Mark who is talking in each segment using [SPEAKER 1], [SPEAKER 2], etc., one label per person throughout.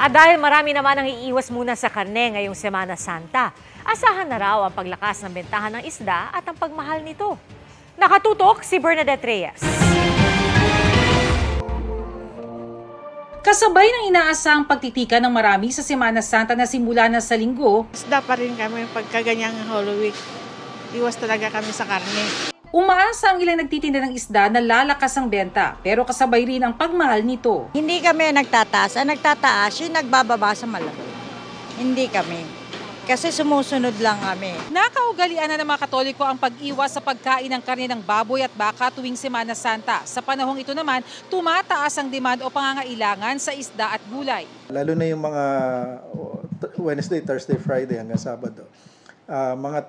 [SPEAKER 1] At dahil marami naman ang iiwas muna sa karne ngayong Semana Santa, asahan na raw ang paglakas ng bentahan ng isda at ang pagmahal nito. Nakatutok si Bernadette Reyes.
[SPEAKER 2] Kasabay ng inaasahang pagtitika ng marami sa Semana Santa na simula na sa linggo,
[SPEAKER 3] isda pa rin kami pagkaganyang Holy Week. Iwas talaga kami sa karne.
[SPEAKER 2] Umaasa ang ilang nagtitinda ng isda na lalakas ang benta, pero kasabay rin ang pagmahal nito.
[SPEAKER 4] Hindi kami nagtataas. Ang nagtataas, yung nagbababa sa malaki. Hindi kami. Kasi sumusunod lang kami.
[SPEAKER 2] Nakaugalian na ng mga Katoliko ang pag-iwas sa pagkain ng karne ng baboy at baka tuwing Semana Santa. Sa panahong ito naman, tumataas ang demand o pangangailangan sa isda at gulay.
[SPEAKER 5] Lalo na yung mga Wednesday, Thursday, Friday hanggang Sabado. Mga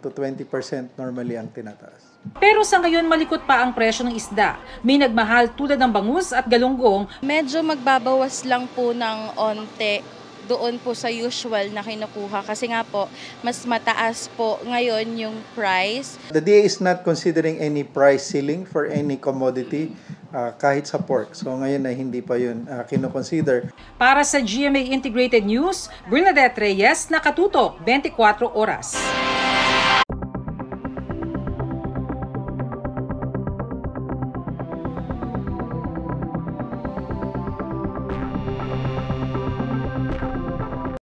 [SPEAKER 5] 10 to 20% normally ang tinataas.
[SPEAKER 2] Pero sa ngayon malikot pa ang presyo ng isda. May nagmahal tulad ng bangus at galunggong.
[SPEAKER 6] Medyo magbabawas lang po ng onte doon po sa usual na kinukuha kasi nga po mas mataas po ngayon yung price.
[SPEAKER 5] The DA is not considering any price ceiling for any commodity kahit sa pork. So ngayon ay hindi pa yun kinoconsider.
[SPEAKER 2] Para sa GMA Integrated News, Bernadette Reyes, Nakatutok, 24 Oras.